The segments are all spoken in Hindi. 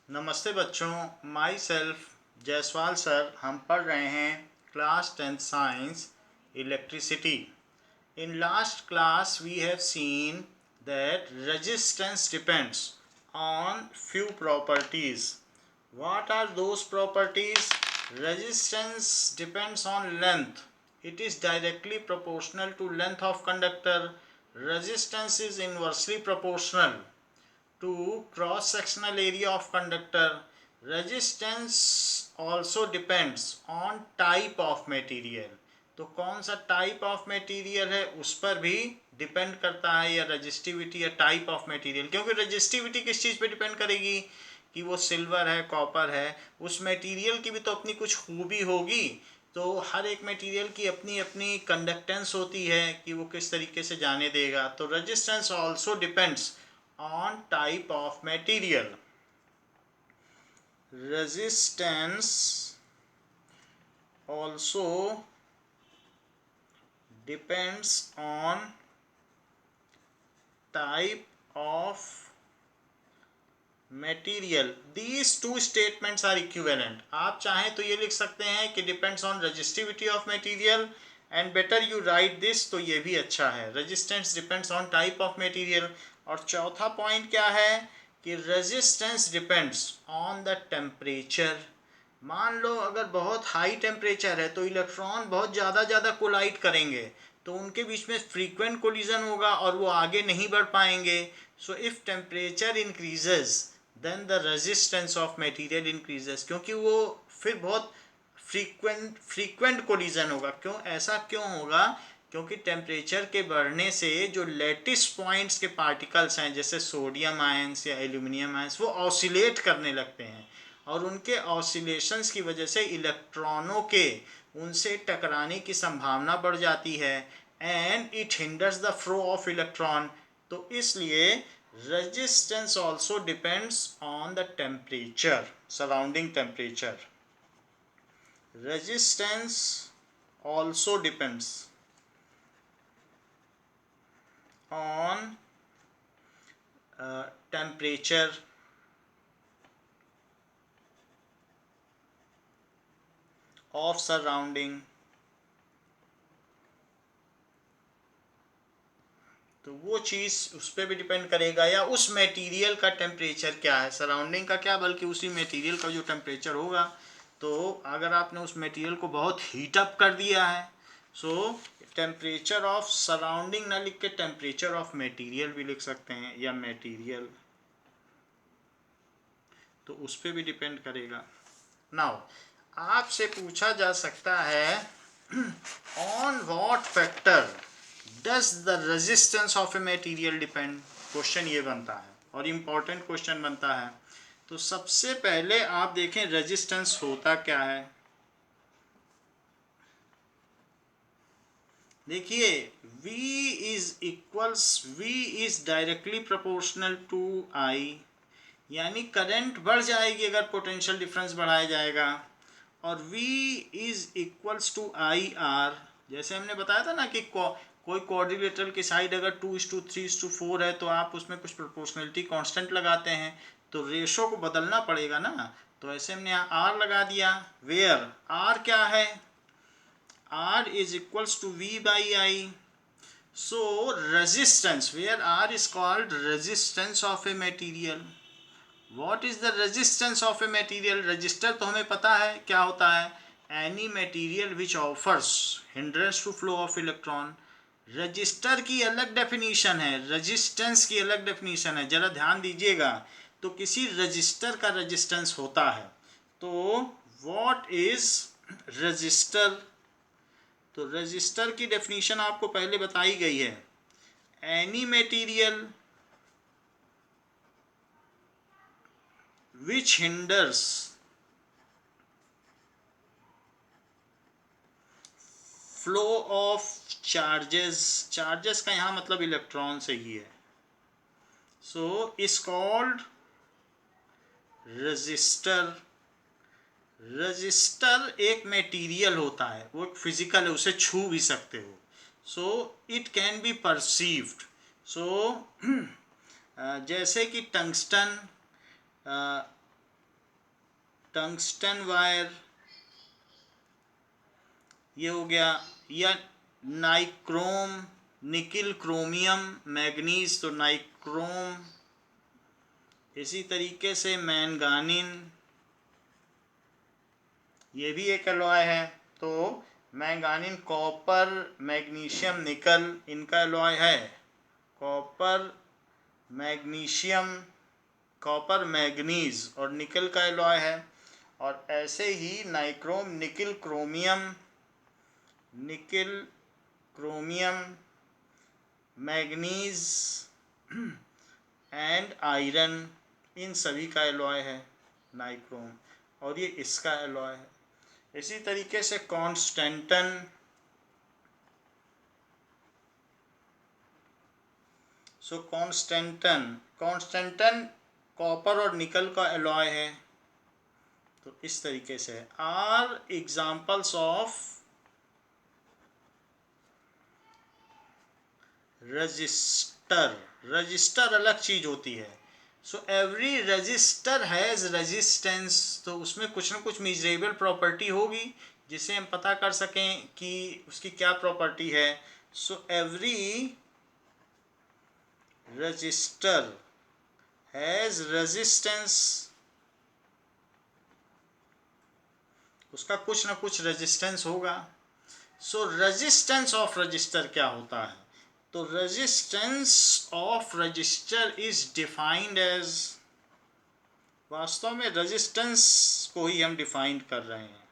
नमस्ते बच्चों, माई सेल्फ जायसवाल सर। हम पढ़ रहे हैं class 10th science electricity. In last class we have seen that resistance depends on few properties. What are those properties? Resistance depends on length. It is directly proportional to length of conductor. Resistance is inversely proportional to cross sectional area of conductor. Resistance also depends on type of material. तो कौन सा टाइप ऑफ मटेरियल है उस पर भी डिपेंड करता है, या रजिस्टिविटी या टाइप ऑफ मटेरियल। क्योंकि रजिस्टिविटी किस चीज़ पे डिपेंड करेगी कि वो सिल्वर है, कॉपर है, उस मटेरियल की भी तो अपनी कुछ खूबी होगी। तो हर एक मटेरियल की अपनी अपनी कंडक्टेंस होती है कि वो किस तरीके से जाने देगा। तो resistance also depends on type of material. Resistance also depends on type of material. These two statements are equivalent. आप चाहें तो ये लिख सकते हैं कि depends on resistivity of material and better you write this, तो ये भी अच्छा है। Resistance depends on type of material। और चौथा पॉइंट क्या है कि resistance depends on the temperature. मान लो अगर बहुत हाई टेम्परेचर है तो इलेक्ट्रॉन बहुत ज़्यादा कोलाइड करेंगे, तो उनके बीच में फ्रीक्वेंट कोलिजन होगा और वो आगे नहीं बढ़ पाएंगे। So if temperature increases then the resistance of material increases, क्योंकि वो फिर बहुत फ्रीक्वेंट कोलिजन होगा। क्यों ऐसा क्यों होगा? क्योंकि टेम्परेचर के बढ़ने से जो लेटिस पॉइंट्स के पार्टिकल्स हैं, जैसे सोडियम आयंस या एल्यूमिनियम आयंस, वो ऑसिलेट करने लगते हैं और उनके ऑसिलेशंस की वजह से इलेक्ट्रॉनों के उनसे टकराने की संभावना बढ़ जाती है and it hinders the flow of electron. तो इसलिए resistance also depends on the temperature, surrounding temperature. Resistance also depends on temperature of surrounding। तो वो चीज़ उस पर भी डिपेंड करेगा, या उस मटेरियल का टेम्परेचर क्या है, सराउंडिंग का क्या, बल्कि उसी मटेरियल का जो टेम्परेचर होगा। तो अगर आपने उस मटेरियल को बहुत हीट अप कर दिया है, सो टेम्परेचर ऑफ सराउंडिंग ना लिख के टेम्परेचर ऑफ मटेरियल भी लिख सकते हैं, या मटेरियल, तो उस पर भी डिपेंड करेगा। नाउ आपसे पूछा जा सकता है on what factor does the resistance of a material depend. Question ये बनता है और इम्पॉर्टेंट क्वेश्चन बनता है। तो सबसे पहले आप देखें रेजिस्टेंस होता क्या है। देखिए V is directly proportional to I, यानी करंट बढ़ जाएगी अगर पोटेंशियल डिफरेंस बढ़ाया जाएगा। और V is equals to IR। जैसे हमने बताया था ना कि कोई कोऑर्डिनेटर की साइड अगर 2:3:4 है तो आप उसमें कुछ प्रोपोर्शनलिटी कांस्टेंट लगाते हैं, तो रेशो को बदलना पड़ेगा ना। तो ऐसे हमने यहाँ R लगा दिया, वेयर R क्या है, R is equals to V by I। So resistance, where R is called resistance of a material। What is the resistance of a material? Resistor तो हमें पता है क्या होता है, any material which offers hindrance to flow of electron। Register की अलग डेफिनीशन है, रेजिस्टेंस की अलग डेफिनीशन है। जरा ध्यान दीजिएगा, तो किसी रजिस्टर का रेजिस्टेंस होता है। तो व्हाट इज रजिस्टर? तो रजिस्टर की डेफिनीशन आपको पहले बताई गई है, any material which hinders flow of charges। Charges का यहाँ मतलब इलेक्ट्रॉन से ही है। So is called register. Register एक मटेरियल होता है, वो एक फिजिकल है, उसे छू भी सकते हो। So it can be perceived. So जैसे कि टंगस्टन टंगस्टन वायर, ये हो गया, या नाइक्रोम, निकिल, क्रोमियम, मैग्नीज, तो नाइक्रोम। इसी तरीके से मैंगानिन, ये भी एक एलॉय है। तो मैंगानिन, कॉपर, मैग्नीशियम, निकल, इनका एलॉय है। कॉपर, मैग्नीशियम, कॉपर, मैग्नीज और निकल का एलॉय है। और ऐसे ही nichrome, nickel, chromium, nickel, chromium, manganese and iron, इन सभी का एलॉय है नाइक्रोम, और ये इसका एलॉय है। इसी तरीके से कॉन्स्टेंटन, सो कॉन्स्टेंटन कॉपर और निकल का एलॉय है। तो इस तरीके से are examples of register. Register अलग चीज होती है। So every register has resistance, तो उसमें कुछ ना कुछ मेजरेबल प्रॉपर्टी होगी जिसे हम पता कर सकें कि उसकी क्या प्रॉपर्टी है। So every register has resistance, उसका कुछ ना कुछ रेजिस्टेंस होगा। सो रेजिस्टेंस ऑफ रजिस्टर क्या होता है? तो resistance of register is defined as, वास्तव में रेजिस्टेंस को ही हम डिफाइन कर रहे हैं।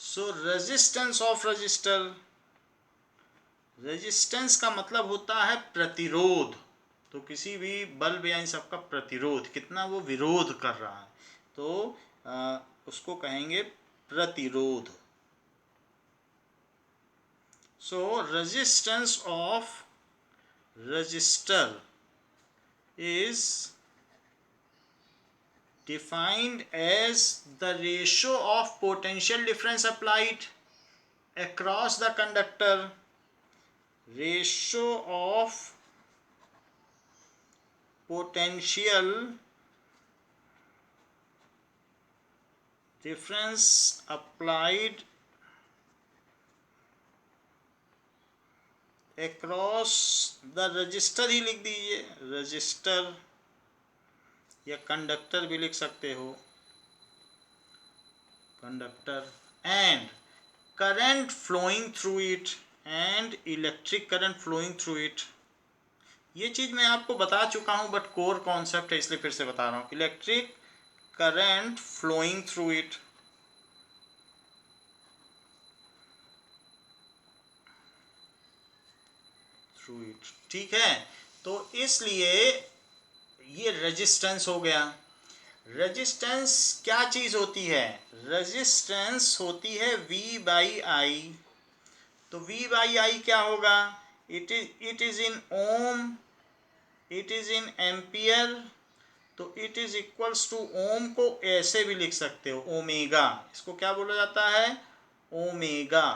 सो रेजिस्टेंस ऑफ रजिस्टर, रेजिस्टेंस का मतलब होता है प्रतिरोध। तो किसी भी बल्ब या इन सबका प्रतिरोध, कितना वो विरोध कर रहा है, तो उसको कहेंगे प्रतिरोध। सो resistance of register is defined as the ratio of potential difference applied across the conductor, ratio of potential difference applied across the resistor ही लिख दीजिए, रजिस्टर, या कंडक्टर भी लिख सकते हो, conductor, and current flowing through it, and electric current flowing through it. ये चीज़ मैं आपको बता चुका हूँ बट कोर कॉन्सेप्ट है इसलिए फिर से बता रहा हूँ। Electric current flowing through it, ठीक है। तो इसलिए ये रेजिस्टेंस हो गया। रेजिस्टेंस क्या चीज़ होती है? रेजिस्टेंस होती है V बाई आई। तो V बाई आई क्या होगा? It is in ohm, it is in ampere. तो it is equals to, ohm को ऐसे भी लिख सकते हो, ओमेगा, इसको क्या बोला जाता है? ओमेगा।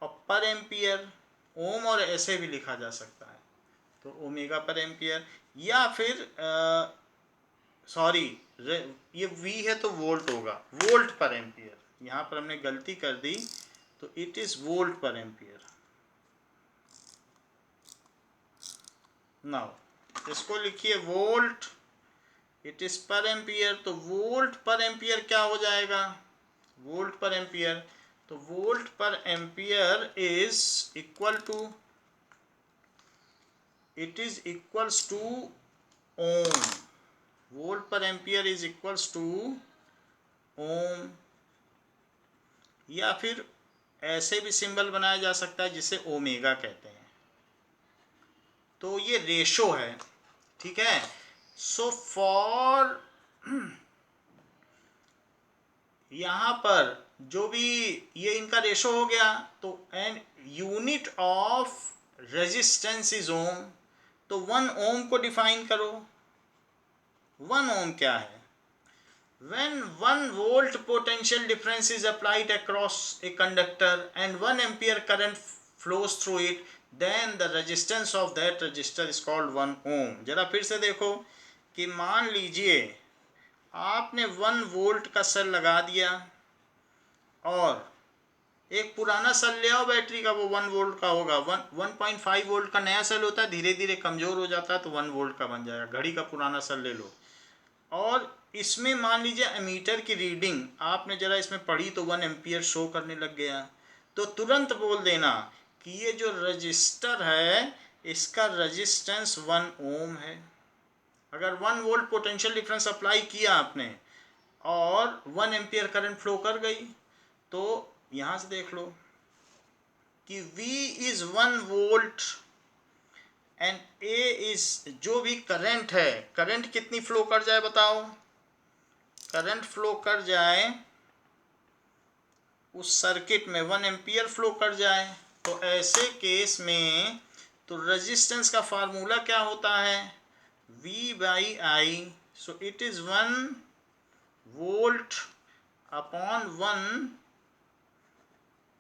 और पर एम्पियर, ओम और ऐसे भी लिखा जा सकता है, तो ओमेगा पर एम्पियर। या फिर सॉरी, ये V है तो वोल्ट होगा, वोल्ट पर एम्पियर, यहाँ पर हमने गलती कर दी, तो it is volt per ampere. Now इसको लिखिए volt, it is per ampere, तो वोल्ट पर एम्पियर क्या हो जाएगा? वोल्ट पर एम्पियर, तो volt per ampere is equal to, it is equals to ohm. Volt per ampere is equals to ohm, या फिर ऐसे भी सिंबल बनाया जा सकता है जिसे ओमेगा कहते हैं। तो ये रेशो है, ठीक है। सो फॉर यहाँ पर जो भी ये इनका रेशो हो गया, तो an unit of resistance is ohm. तो 1 ओम को डिफाइन करो। 1 ओम क्या है? When 1 volt potential difference is applied across a conductor and 1 ampere current flows through it, then the resistance of that resistor is called 1 ohm. जरा फिर से देखो कि मान लीजिए आपने 1 वोल्ट का सेल लगा दिया और एक पुराना सेल ले आओ बैटरी का, वो 1 वोल्ट का होगा, 1.5 वोल्ट का नया सेल होता है, धीरे धीरे कमज़ोर हो जाता है तो 1 वोल्ट का बन जाएगा। घड़ी का पुराना सेल ले लो और इसमें मान लीजिए एमीटर की रीडिंग आपने ज़रा इसमें पढ़ी तो 1 एम्पियर शो करने लग गया, तो तुरंत बोल देना कि ये जो रजिस्टर है इसका रजिस्टेंस 1 ओम है। अगर 1 वोल्ट पोटेंशियल डिफरेंस अप्लाई किया आपने और 1 एम्पियर करंट फ्लो कर गई, तो यहाँ से देख लो कि V is 1 volt and A is, जो भी करंट है, करंट कितनी फ्लो कर जाए बताओ, करंट फ्लो कर जाए उस सर्किट में 1 एम्पियर फ्लो कर जाए, तो ऐसे केस में तो रेजिस्टेंस का फार्मूला क्या होता है, V by I, so it is 1 volt upon 1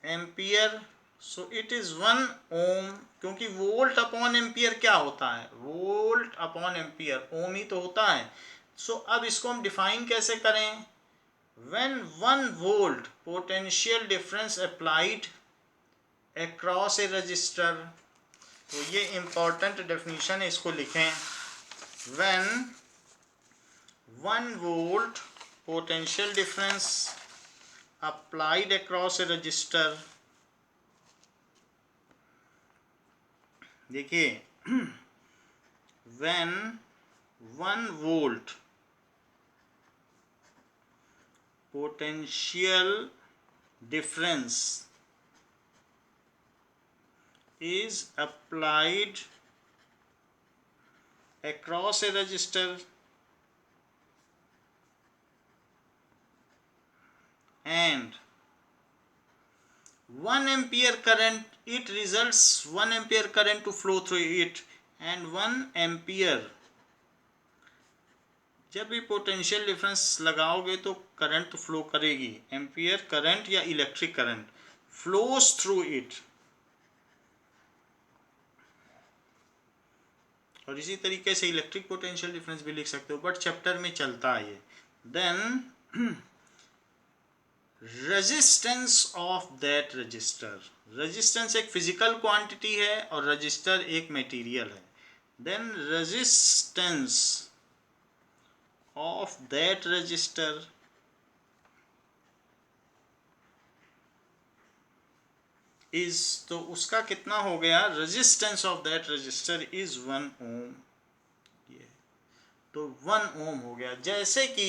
ampere, so it is 1 ओम, क्योंकि वोल्ट अपॉन एम्पियर क्या होता है, वोल्ट अपॉन एम्पियर, ओम ही तो होता है। सो अब इसको हम डिफाइन कैसे करें, when 1 volt potential difference applied across a resistor, तो ये important definition है, इसको लिखें, when 1 volt potential difference applied across a resistor, देखिए when 1 volt potential difference is applied across a resistor and 1 ampere current, it results 1 ampere current to flow through it, and 1 ampere, जब भी पोटेंशियल डिफरेंस लगाओगे तो करंट तो फ्लो करेगी, एम्पियर करंट या electric current flows through it, और इसी तरीके से इलेक्ट्रिक पोटेंशियल डिफरेंस भी लिख सकते हो, बट चैप्टर में चलता है ये। Then resistance of that register, resistance एक फिजिकल क्वांटिटी है और रजिस्टर एक मटेरियल है, then resistance of that resistor is, तो उसका कितना हो गया, resistance of that resistor is 1 ohm, ये तो 1 ohm हो गया। जैसे कि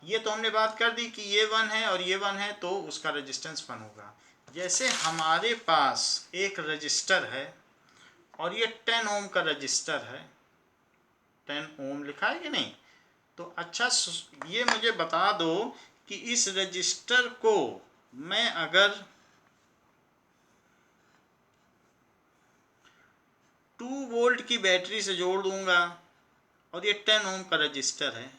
ये तो हमने बात कर दी कि ये 1 है और ये 1 है तो उसका रेजिस्टेंस 1 होगा। जैसे हमारे पास एक रजिस्टर है और ये 10 ओम का रजिस्टर है, 10 ओम लिखा है कि नहीं, तो अच्छा ये मुझे बता दो कि इस रजिस्टर को मैं अगर 2 वोल्ट की बैटरी से जोड़ दूंगा और ये 10 ओम का रजिस्टर है,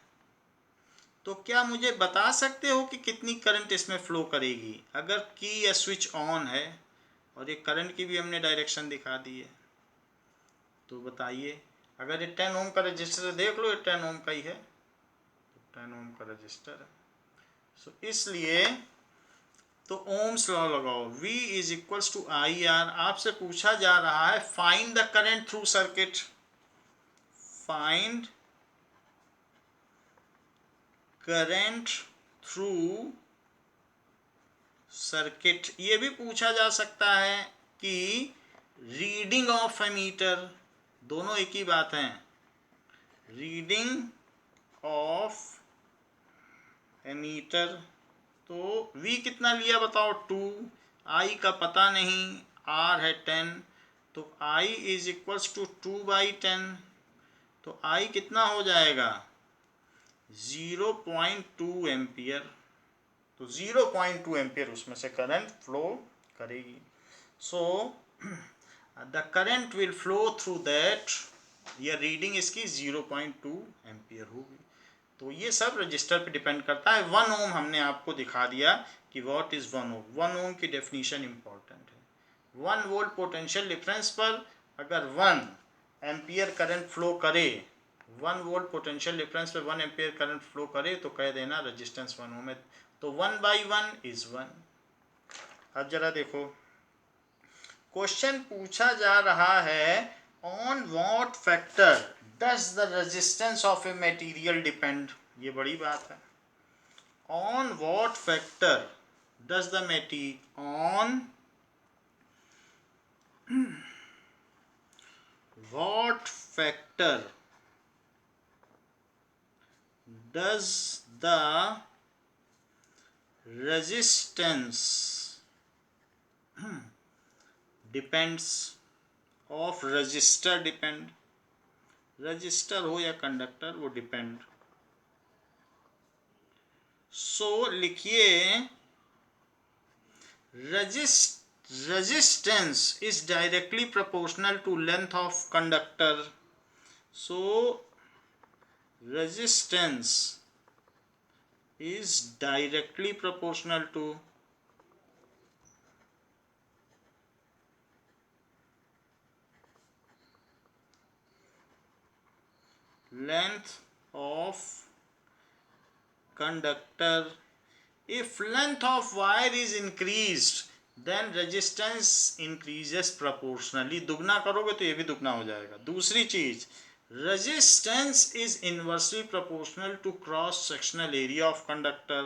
तो क्या मुझे बता सकते हो कि कितनी करंट इसमें फ्लो करेगी, अगर की या स्विच ऑन है, और ये करंट की भी हमने डायरेक्शन दिखा दी है, तो बताइए, अगर ये 10 ओम का रजिस्टर देख लो, ये 10 ओम का ही है, 10 ओम का रजिस्टर है, सो इसलिए तो ओम्स लॉ लगाओ, V is equals to I R. आपसे पूछा जा रहा है find the current through circuit, find current through circuit, ये भी पूछा जा सकता है कि रीडिंग ऑफ एमीटर, दोनों एक ही बात है, रीडिंग ऑफ एमीटर, तो V कितना लिया बताओ, 2, I का पता नहीं, R है 10, तो I इज इक्वल्स टू 2/10, तो I कितना हो जाएगा 0.2 एम्पियर, तो 0.2 एम्पियर उसमें से करंट फ्लो करेगी। So the current will flow through that, या रीडिंग इसकी 0.2 एम्पियर होगी। तो ये सब रजिस्टर पे डिपेंड करता है। 1 ओम हमने आपको दिखा दिया कि व्हाट इज 1 ओम, 1 ओम की डेफिनेशन इंपॉर्टेंट है। 1 वोल्ट पोटेंशियल डिफरेंस पर अगर 1 एम्पियर करंट फ्लो करे 1 वोल्ट पोटेंशियल डिफरेंस पे 1 एम्पियर करंट फ्लो करे तो कह देना रेजिस्टेंस 1 ओम है। तो 1/1 इज 1। अब जरा देखो, क्वेश्चन पूछा जा रहा है on what factor does the resistance of a material depend. ये बड़ी बात है। On what factor does the on what factor does the resistance depends of resistor depend, register हो या कंडक्टर वो डिपेंड। सो लिखिए resistance is directly proportional to length of conductor. So resistance is directly proportional to length of conductor. If length of wire is increased then resistance increases proportionally. दुगना करोगे तो ये भी दुगना हो जाएगा। दूसरी चीज, resistance is inversely proportional to cross sectional area of conductor.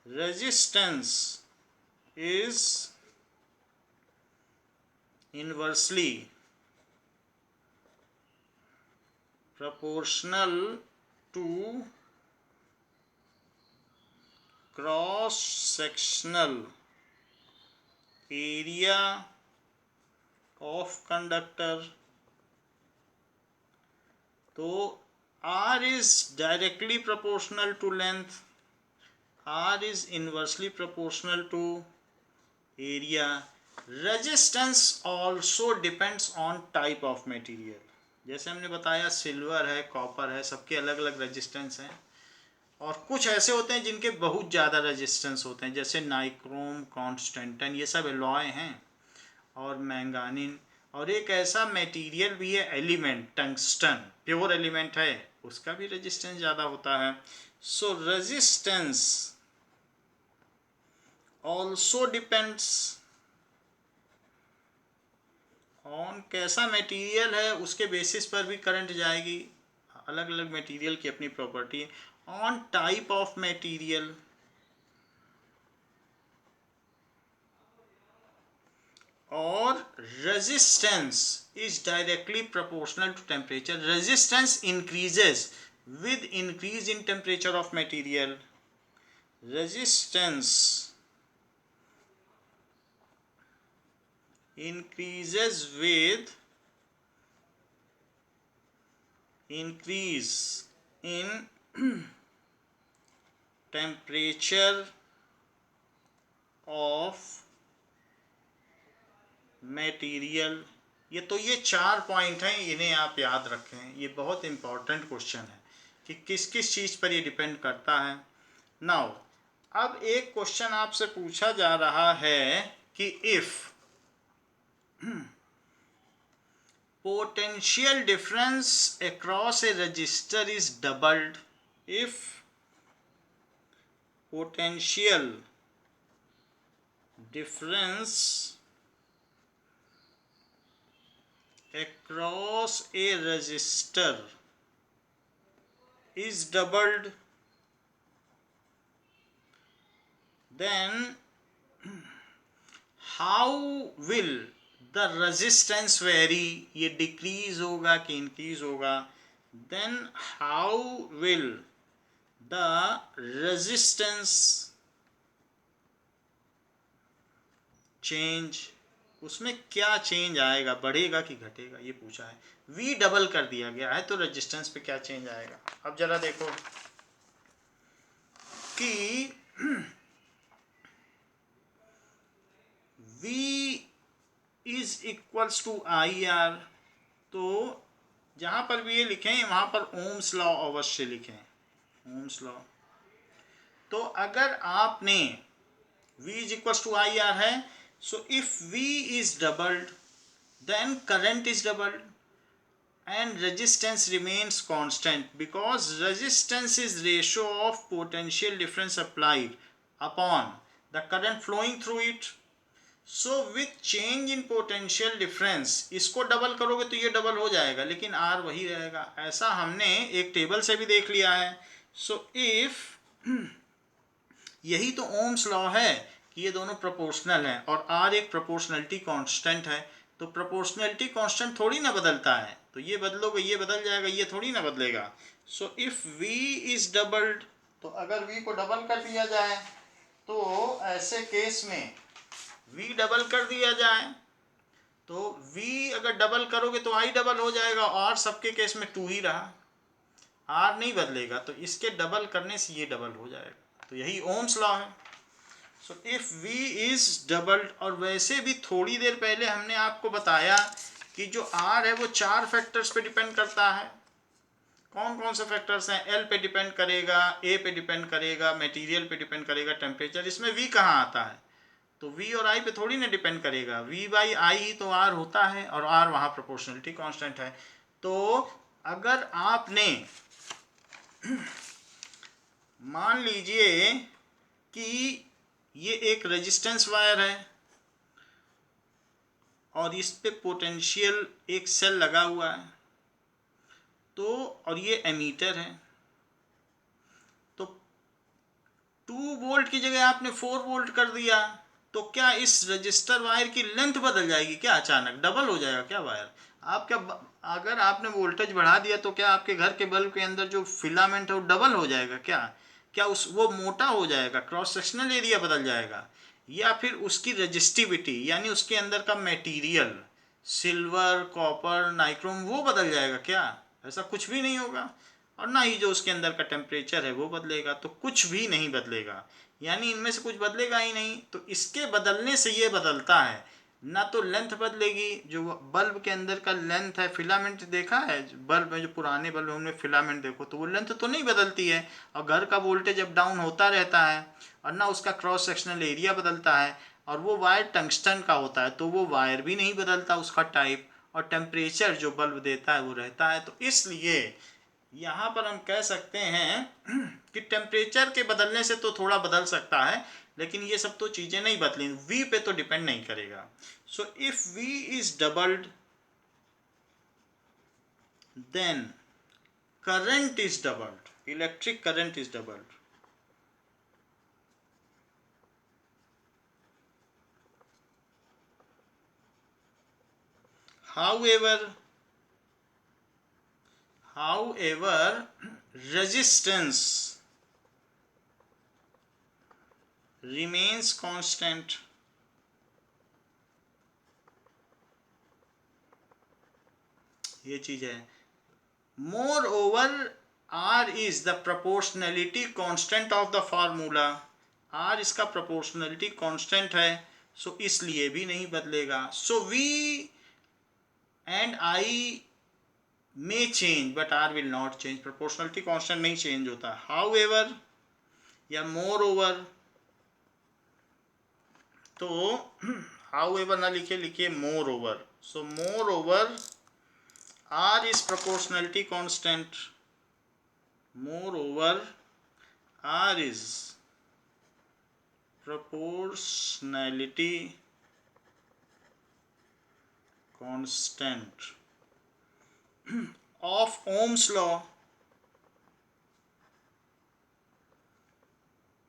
Resistance is inversely proportional to cross sectional area of conductor. तो R is directly proportional to length, R is inversely proportional to area. Resistance also depends on type of material. जैसे हमने बताया सिल्वर है, कॉपर है, सबके अलग अलग रेजिस्टेंस हैं। और कुछ ऐसे होते हैं जिनके बहुत ज़्यादा रेजिस्टेंस होते हैं, जैसे नाइक्रोम, कॉन्स्टेंटन, ये सब एलॉय हैं, और मैंगानीन। और एक ऐसा मटेरियल भी है एलिमेंट, टंगस्टन, प्योर एलिमेंट है, उसका भी रेजिस्टेंस ज़्यादा होता है। सो रेजिस्टेंस ऑल्सो डिपेंड्स ऑन कैसा मटेरियल है, उसके बेसिस पर भी करंट जाएगी। अलग अलग मटेरियल की अपनी प्रॉपर्टी है। ऑन टाइप ऑफ मटेरियल, और resistance is directly proportional to temperature. Resistance increases with increase in temperature of material. Resistance increases with increase in temperature of material. ये 4 पॉइंट हैं, इन्हें आप याद रखें। ये बहुत इंपॉर्टेंट क्वेश्चन है कि किस किस चीज़ पर ये डिपेंड करता है। नाउ अब एक क्वेश्चन आपसे पूछा जा रहा है कि if potential difference across A register is doubled, if potential difference across a resistor is doubled, then how will the resistance vary? ये डिक्रीज होगा कि इंक्रीज होगा? then how will the resistance change? उसमें क्या चेंज आएगा, बढ़ेगा कि घटेगा, ये पूछा है। V डबल कर दिया गया है तो रेजिस्टेंस पे क्या चेंज आएगा। अब जरा देखो कि V is equals to IR, तो जहां पर भी ये लिखें वहां पर ओम्स लॉ अवश्य लिखें, ओम्स लॉ। तो अगर आपने V is equals to IR है, so if V is doubled then current is doubled. and resistance remains constant because resistance is ratio of potential difference applied upon the current flowing through it. So with change in potential difference, इसको डबल करोगे तो ये डबल हो जाएगा, लेकिन R वही रहेगा। ऐसा हमने एक टेबल से भी देख लिया है। सो इफ यही तो ओम्स लॉ है कि ये दोनों प्रोपोर्शनल हैं और R एक प्रोपोर्शनलिटी कांस्टेंट है। तो प्रोपोर्शनलिटी कांस्टेंट थोड़ी ना बदलता है, तो ये बदलोगे ये बदल जाएगा, ये थोड़ी ना बदलेगा। सो इफ V इज डबल्ड, तो अगर V को डबल कर दिया जाए तो ऐसे केस में V डबल कर दिया जाए तो V अगर डबल करोगे तो I डबल हो जाएगा, और सबके केस में 2 ही रहा, R नहीं बदलेगा, तो इसके डबल करने से ये डबल हो जाएगा। तो यही ओम्स लॉ है। सो इफ V इज डबल्ड, और वैसे भी थोड़ी देर पहले हमने आपको बताया कि जो R है वो 4 फैक्टर्स पे डिपेंड करता है। कौन कौन से फैक्टर्स हैं? L पे डिपेंड करेगा, A पे डिपेंड करेगा, मटेरियल पे डिपेंड करेगा, टेम्परेचर। इसमें V कहाँ आता है? तो V और I पे थोड़ी ना डिपेंड करेगा, V बाई आई ही तो R होता है, और R वहाँ प्रोपोर्शनलिटी कांस्टेंट है। तो अगर आपने मान लीजिए कि ये एक रेजिस्टेंस वायर है और इस पे पोटेंशियल एक सेल लगा हुआ है, तो और ये एमीटर है, तो 2 वोल्ट की जगह आपने 4 वोल्ट कर दिया, तो क्या इस रजिस्टर वायर की लेंथ बदल जाएगी क्या? अचानक डबल हो जाएगा क्या वायर? आप क्या, अगर आपने वोल्टेज बढ़ा दिया तो क्या आपके घर के बल्ब के अंदर जो फिलामेंट है वो डबल हो जाएगा क्या? क्या उस वो मोटा हो जाएगा, क्रॉस सेक्शनल एरिया बदल जाएगा, या फिर उसकी रजिस्टिविटी यानी उसके अंदर का मटेरियल, सिल्वर, कॉपर, नाइक्रोम, वो बदल जाएगा क्या? ऐसा कुछ भी नहीं होगा। और ना ही जो उसके अंदर का टेम्परेचर है वो बदलेगा, तो कुछ भी नहीं बदलेगा, यानी इनमें से कुछ बदलेगा ही नहीं। तो इसके बदलने से ये बदलता है, ना तो लेंथ बदलेगी, जो बल्ब के अंदर का लेंथ है, फिलामेंट देखा है बल्ब में, जो पुराने बल्ब है उनमें फिलामेंट देखो तो वो लेंथ तो नहीं बदलती है, और घर का वोल्टेज अप डाउन होता रहता है, और ना उसका क्रॉस सेक्शनल एरिया बदलता है, और वो वायर टंगस्टन का होता है तो वो वायर भी नहीं बदलता उसका टाइप, और टेम्परेचर जो बल्ब देता है वो रहता है। तो इसलिए यहाँ पर हम कह सकते हैं कि टेम्परेचर के बदलने से तो थोड़ा बदल सकता है, लेकिन ये सब तो चीज़ें नहीं बदली, V पे तो डिपेंड नहीं करेगा। So if V is doubled then current is doubled, electric current is doubled. However, resistance remains constant. ये चीज है। Moreover, R is the proportionality constant of the formula. R इसका proportionality constant है, सो इसलिए भी नहीं बदलेगा। So V and I may change but R will not change. Proportionality constant नहीं change होता। However या moreover, तो however ना लिखे, लिखिए moreover. So moreover, R is proportionality constant. Moreover, R is proportionality constant of Ohm's law,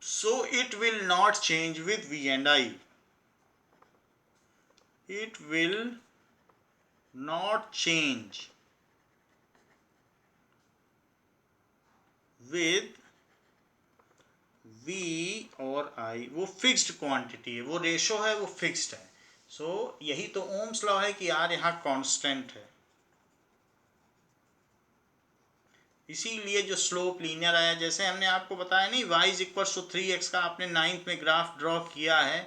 so it will not change with V and I. It will not change with V और I। वो फिक्स्ड क्वांटिटी है, वो रेशो है, वो फिक्स्ड है। सो यही तो ओम्स लॉ है कि R यहाँ कांस्टेंट है, इसीलिए जो स्लोप लीनियर आया। जैसे हमने आपको बताया नहीं, y is equal to 3x का आपने 9th में ग्राफ ड्रॉ किया है,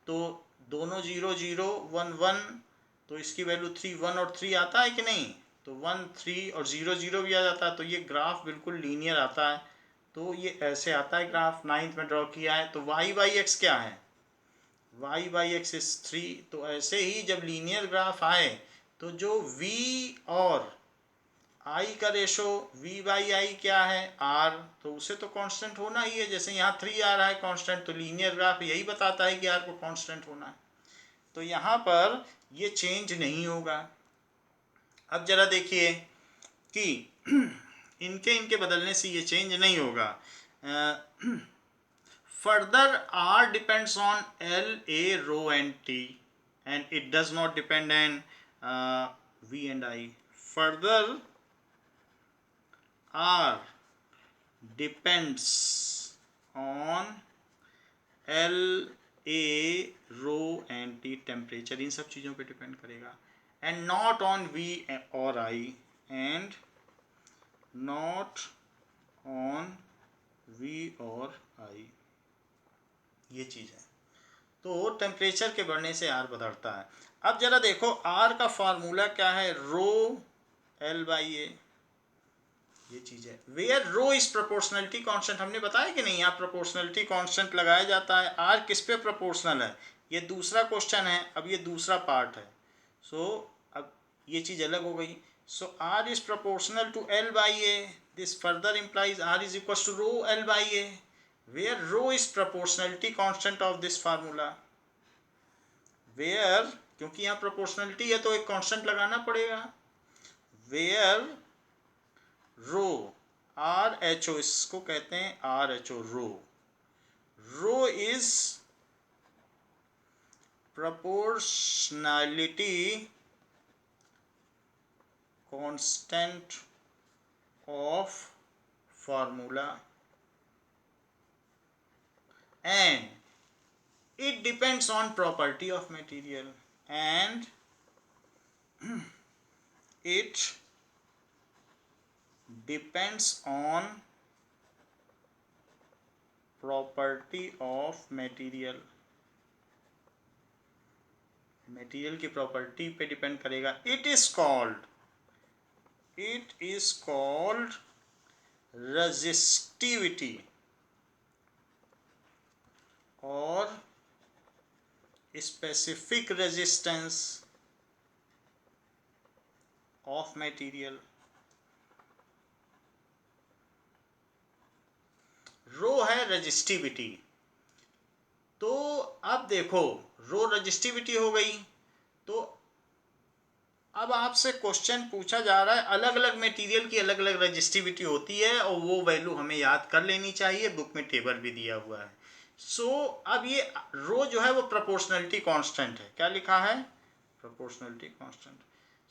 तो दोनों 0 0 1 1, तो इसकी वैल्यू 3 1 और 3 आता है कि नहीं? तो 1 3 और 0 0 भी आ जाता है, तो ये ग्राफ बिल्कुल लीनियर आता है। तो ये ऐसे आता है ग्राफ, 9th में ड्रॉ किया है। तो y बाई एक्स क्या है? y by x is 3। तो ऐसे ही जब लीनियर ग्राफ आए तो जो v और आई का रेशो V बाई आई क्या है R, तो उसे तो कांस्टेंट होना ही है। जैसे यहाँ 3 आ रहा है कांस्टेंट, तो लीनियर ग्राफ यही बताता है कि R को कांस्टेंट होना है, तो यहाँ पर ये चेंज नहीं होगा। अब जरा देखिए कि इनके इनके बदलने से ये चेंज नहीं होगा। Further R depends on L A rho and T and it does not depend on V and I. Further R depends on L A rho and T, temperature, इन सब चीज़ों पे डिपेंड करेगा, एंड नॉट ऑन V और I, and not on V और I, ये चीज़ है। तो टेम्परेचर के बढ़ने से R बदलता है। अब जरा देखो R का फार्मूला क्या है, रो L बाई ए, ये चीज़ है। Where rho is proportionality constant, हमने बताया कि नहीं, यहाँ प्रोपोर्शनलिटी कांस्टेंट लगाया जाता है। R किस पे प्रोपोर्शनल है, ये दूसरा क्वेश्चन है, अब ये दूसरा पार्ट है। सो अब ये चीज़ अलग हो गई। So R is proportional to L by A, this further implies R is equal to rho L by A, where rho is proportionality constant of this formula. Where, क्योंकि यहाँ प्रोपोर्शनलिटी है तो एक कांस्टेंट लगाना पड़ेगा। वेयर रो RHO, इसको कहते हैं RHO, rho is proportionality constant of formula and it depends on property of material, and it depends on property of material, material की प्रॉपर्टी पे डिपेंड करेगा। इट इज कॉल्ड रेजिस्टिविटी और स्पेसिफिक रेजिस्टेंस ऑफ मटेरियल। रो है रेजिस्टिविटी, तो अब देखो रो रेजिस्टिविटी हो गई, तो अब आपसे क्वेश्चन पूछा जा रहा है अलग अलग मटेरियल की अलग अलग रेजिस्टिविटी होती है और वो वैल्यू हमें याद कर लेनी चाहिए, बुक में टेबल भी दिया हुआ है। सो अब ये रो जो है वो प्रोपोर्शनलिटी कांस्टेंट है, क्या लिखा है, प्रोपोर्शनलिटी कांस्टेंट।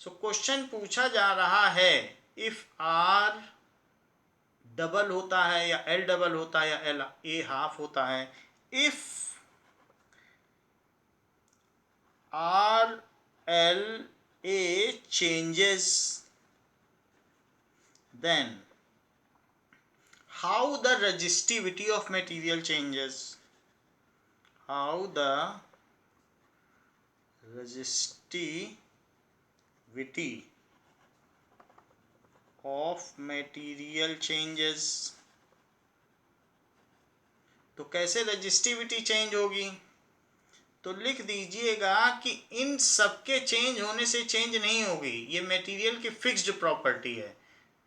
सो क्वेश्चन पूछा जा रहा है इफ R डबल होता है या L डबल होता है या L A हाफ होता है, if R L A changes, then how the resistivity of material changes, how the resistivity of material changes, तो कैसे रेजिस्टिविटी चेंज होगी, तो लिख दीजिएगा कि इन सबके चेंज होने से चेंज नहीं होगी, ये मटेरियल की फिक्स्ड प्रॉपर्टी है,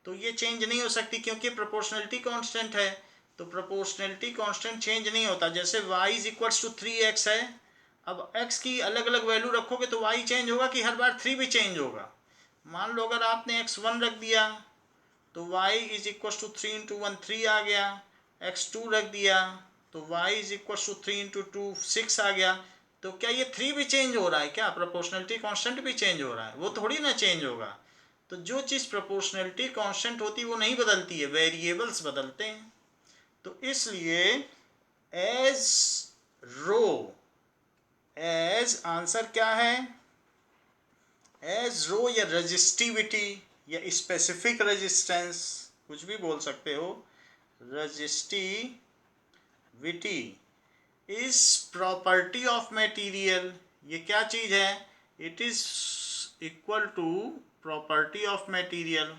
तो ये चेंज नहीं हो सकती क्योंकि प्रोपोर्शनलिटी कांस्टेंट है, तो प्रोपोर्शनलिटी कांस्टेंट चेंज नहीं होता। जैसे y is equals to 3x है, अब x की अलग अलग वैल्यू रखोगे तो y चेंज होगा कि हर बार 3 भी चेंज होगा। मान लो अगर आपने x1 रख दिया तो y is equals to 3 into 1 3 आ गया, x2 रख दिया तो y is equals to 3 into 2 6 आ गया, तो क्या ये 3 भी चेंज हो रहा है, क्या प्रोपोर्शनलिटी कांस्टेंट भी चेंज हो रहा है, वो थोड़ी ना चेंज होगा। तो जो चीज़ प्रोपोर्शनलिटी कांस्टेंट होती है वो नहीं बदलती है, वेरिएबल्स बदलते हैं। तो इसलिए एज रो, एज आंसर क्या है, एज रो या रेजिस्टिविटी या स्पेसिफिक रेजिस्टेंस, कुछ भी बोल सकते हो, resistivity is property of material, ये क्या चीज है, it is equal to property of material.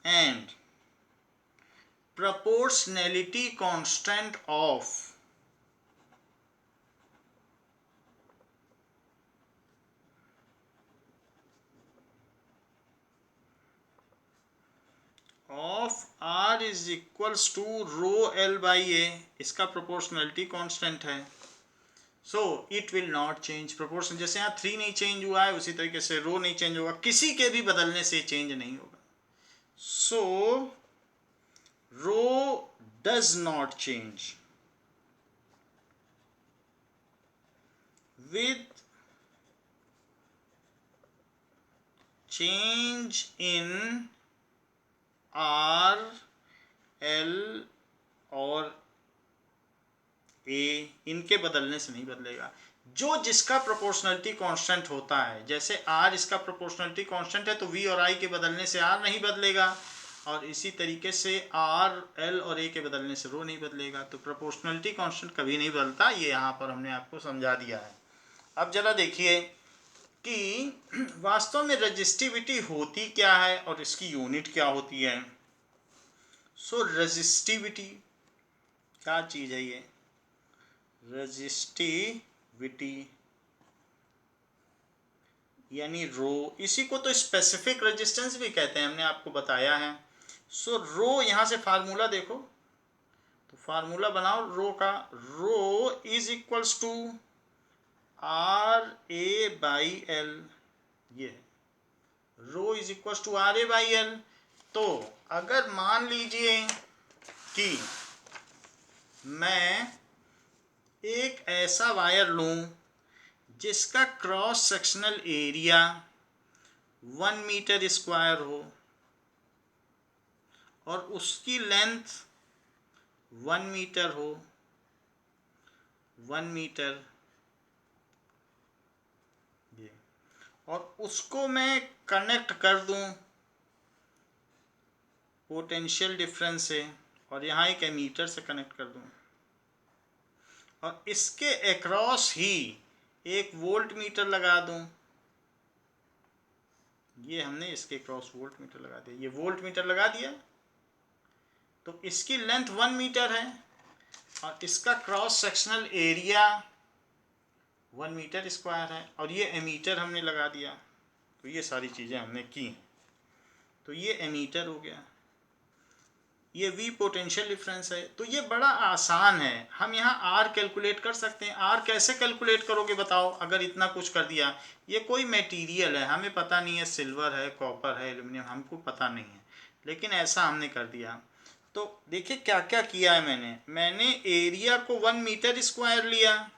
and proportionality constant of R is equals to rho L by A, इसका प्रोपोर्शनलिटी कांस्टेंट है, so it will not change proportion. जैसे यहाँ 3 नहीं चेंज हुआ है, उसी तरीके से रो नहीं चेंज होगा, किसी के भी बदलने से चेंज नहीं होगा। So rho does not change with change in R, L और A, इनके बदलने से नहीं बदलेगा। जो जिसका प्रोपोर्शनलिटी कांस्टेंट होता है, जैसे R इसका प्रोपोर्शनलिटी कांस्टेंट है तो V और I के बदलने से R नहीं बदलेगा, और इसी तरीके से R, L और A के बदलने से रो नहीं बदलेगा। तो प्रोपोर्शनलिटी कांस्टेंट कभी नहीं बदलता, ये यहाँ पर हमने आपको समझा दिया है। अब जरा देखिए कि वास्तव में रेजिस्टिविटी होती क्या है और इसकी यूनिट क्या होती है। सो रेजिस्टिविटी क्या चीज़ है ये? रेजिस्टिविटी यानी रो, इसी को तो स्पेसिफिक रेजिस्टेंस भी कहते हैं, हमने आपको बताया है। सो रो, यहाँ से फार्मूला देखो, तो फार्मूला बनाओ रो का, rho is equals to R A by L, ये rho is equal to R A by L. तो अगर मान लीजिए कि मैं एक ऐसा वायर लूं जिसका cross sectional area 1 metre square हो और उसकी लेंथ 1 मीटर हो, 1 मीटर, और उसको मैं कनेक्ट कर दूं पोटेंशियल डिफरेंस से, और यहाँ एक एमीटर से कनेक्ट कर दूं, और इसके अक्रॉस ही एक वोल्ट मीटर लगा दूं। ये हमने इसके क्रॉस वोल्ट मीटर लगा दिया, ये वोल्ट मीटर लगा दिया, तो इसकी लेंथ 1 मीटर है और इसका cross sectional area 1 metre square है, और ये एमीटर हमने लगा दिया। तो ये सारी चीज़ें हमने की, तो ये एमीटर हो गया, ये V पोटेंशियल डिफरेंस है। तो ये बड़ा आसान है, हम यहाँ R कैलकुलेट कर सकते हैं। R कैसे कैलकुलेट करोगे बताओ, अगर इतना कुछ कर दिया। ये कोई मटेरियल है, हमें पता नहीं है, सिल्वर है, कॉपर है, एल्युमिनियम, हमको पता नहीं है, लेकिन ऐसा हमने कर दिया। तो देखिए क्या क्या किया है मैंने एरिया को 1 मीटर स्क्वायर लिया,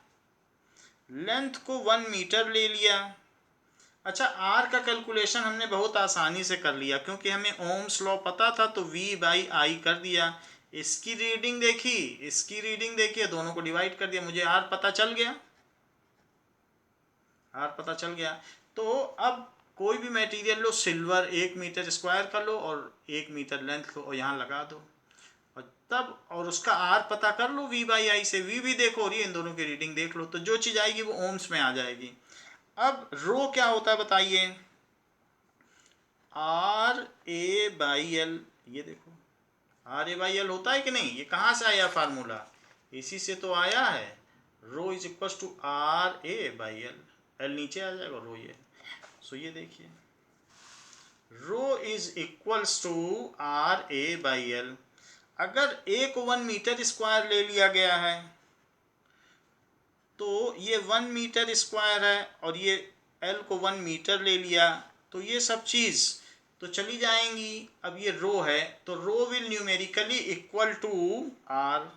लेंथ को 1 मीटर ले लिया। अच्छा, आर का कैलकुलेशन हमने बहुत आसानी से कर लिया, क्योंकि हमें ओम्स लॉ पता था, तो V बाई आई कर दिया। इसकी रीडिंग देखी, इसकी रीडिंग देखी, दोनों को डिवाइड कर दिया, मुझे आर पता चल गया, आर पता चल गया। तो अब कोई भी मटेरियल लो, सिल्वर 1 मीटर स्क्वायर कर लो और 1 मीटर लेंथ लो और यहाँ लगा दो, और तब और उसका आर पता कर लो V बाई आई से, V भी देखो और ये इन दोनों की रीडिंग देख लो, तो जो चीज़ आएगी वो ओम्स में आ जाएगी। अब रो क्या होता है बताइए? आर ए बाई एल, ये देखो आर ए बाई एल होता है कि नहीं? ये कहाँ से आया फार्मूला? इसी से तो आया है, rho is equal to R A by L, L नीचे आ जाएगा, रो ये। सो ये देखिए rho is equals to R A by L. अगर ए को 1 मीटर स्क्वायर ले लिया गया है तो ये 1 मीटर स्क्वायर है, और ये एल को 1 मीटर ले लिया, तो ये सब चीज़ तो चली जाएंगी। अब ये रो है, तो rho will numerically equal to R.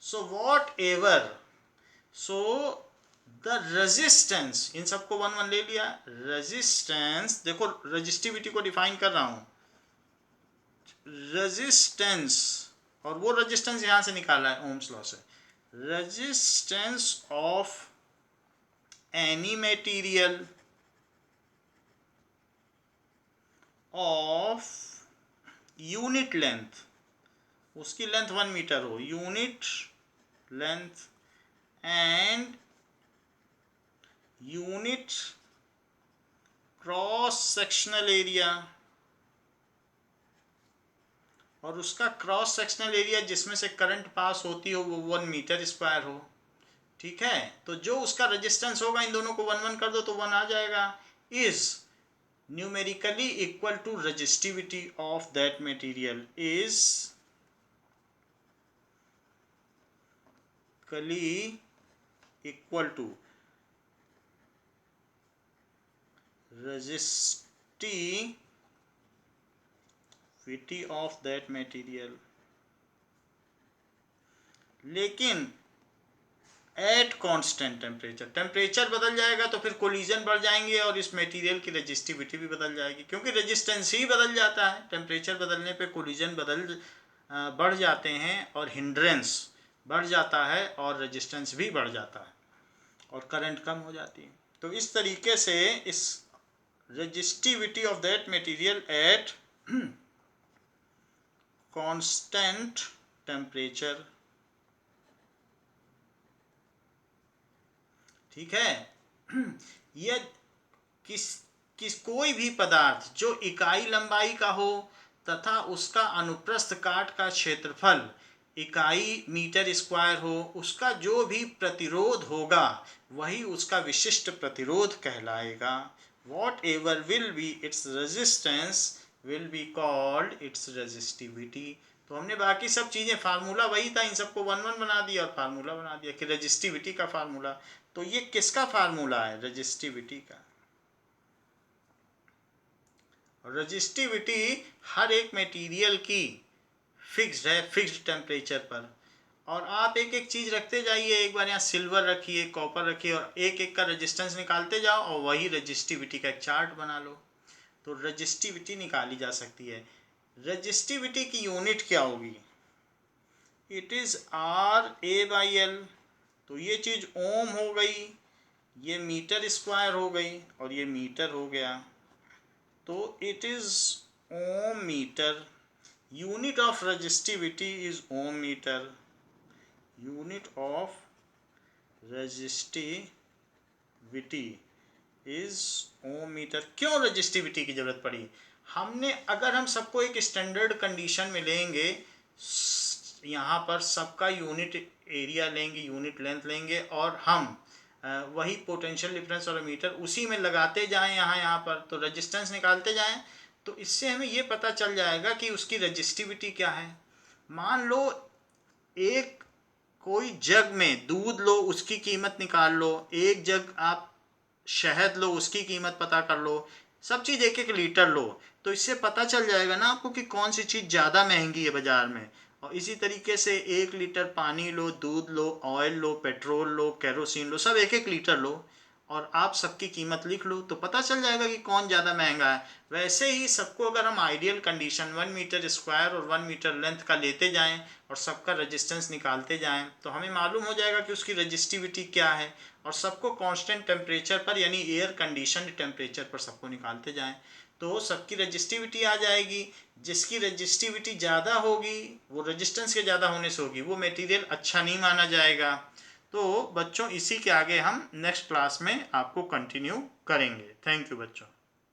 So whatever, so the resistance, इन सबको 1 1 ले लिया, रेजिस्टेंस, देखो रेजिस्टिविटी को डिफाइन कर रहा हूँ, रेजिस्टेंस, और वो रेजिस्टेंस यहाँ से निकाला है ओम्स लॉ से, resistance of any material of unit length, उसकी लेंथ 1 मीटर हो, unit length and unit cross sectional area, और उसका क्रॉस सेक्शनल एरिया जिसमें से करंट पास होती हो वो 1 मीटर स्क्वायर हो। ठीक है, तो जो उसका रेजिस्टेंस होगा, इन दोनों को 1 1 कर दो तो 1 आ जाएगा, is numerically equal to resistivity of that material is equal to resistivity of that material, लेकिन एट कांस्टेंट टेम्परेचर, टेम्परेचर बदल जाएगा तो फिर कोलिजन बढ़ जाएंगे और इस मटेरियल की रेजिस्टिविटी भी बदल जाएगी, क्योंकि रेजिस्टेंस ही बदल जाता है। टेम्परेचर बदलने पे कोलिजन बढ़ जाते हैं और हिंड्रेंस बढ़ जाता है और रेजिस्टेंस भी बढ़ जाता है और करंट कम हो जाती है। तो इस तरीके से इस resistivity of that material at constant temperature, ठीक है। यह किस कोई भी पदार्थ जो इकाई लंबाई का हो तथा उसका अनुप्रस्थ काट का क्षेत्रफल इकाई मीटर स्क्वायर हो, उसका जो भी प्रतिरोध होगा वही उसका विशिष्ट प्रतिरोध कहलाएगा। What ever will be its resistance will be called its resistivity. तो हमने बाकी सब चीज़ें, फार्मूला वही था, इन सबको 1-1 बना दिया और फार्मूला बना दिया कि रेजिस्टिविटी का फार्मूला। तो ये किसका फार्मूला है? रेजिस्टिविटी का। रेजिस्टिविटी हर एक मटेरियल की फिक्स्ड है, फिक्स्ड टेम्परेचर पर। और आप एक एक चीज़ रखते जाइए, एक बार यहाँ सिल्वर रखिए, कॉपर रखिए और एक एक का रेजिस्टेंस निकालते जाओ और वही रेजिस्टिविटी का एक चार्ट बना लो, तो रेजिस्टिविटी निकाली जा सकती है। रेजिस्टिविटी की यूनिट क्या होगी? It is RA/L। तो ये चीज़ ओम हो गई, ये मीटर स्क्वायर हो गई और ये मीटर हो गया, तो it is ohm metre. Unit of resistivity is ohm metre. Unit of resistivity is ohm metre. क्यों रेजिस्टिविटी की जरूरत पड़ी? अगर हम सबको एक स्टैंडर्ड कंडीशन में लेंगे, यहाँ पर सबका यूनिट एरिया लेंगे, यूनिट लेंथ लेंगे और हम वही पोटेंशियल डिफरेंस और मीटर उसी में लगाते जाएं यहाँ पर, तो रेजिस्टेंस निकालते जाएं, तो इससे हमें ये पता चल जाएगा कि उसकी रेजिस्टिविटी क्या है। मान लो एक कोई जग में दूध लो, उसकी कीमत निकाल लो, एक जग आप शहद लो, उसकी कीमत पता कर लो, सब चीज़ 1-1 लीटर लो, तो इससे पता चल जाएगा ना आपको कि कौन सी चीज़ ज़्यादा महंगी है बाज़ार में। और इसी तरीके से 1 लीटर पानी लो, दूध लो, ऑयल लो, पेट्रोल लो, केरोसिन लो, सब 1-1 लीटर लो और आप सबकी कीमत लिख लो, तो पता चल जाएगा कि कौन ज़्यादा महंगा है। वैसे ही सबको अगर हम आइडियल कंडीशन 1 मीटर स्क्वायर और 1 मीटर लेंथ का लेते जाएं और सबका रेजिस्टेंस निकालते जाएं, तो हमें मालूम हो जाएगा कि उसकी रेजिस्टिविटी क्या है। और सबको कांस्टेंट टेम्परेचर पर, यानी एयर कंडीशन टेम्परेचर पर सबको निकालते जाएं, तो सबकी रेजिस्टिविटी आ जाएगी। जिसकी रेजिस्टिविटी ज़्यादा होगी, वो रेजिस्टेंस के ज़्यादा होने से होगी, वो मटेरियल अच्छा नहीं माना जाएगा। तो बच्चों, इसी के आगे हम नेक्स्ट क्लास में आपको कंटिन्यू करेंगे। थैंक यू बच्चों।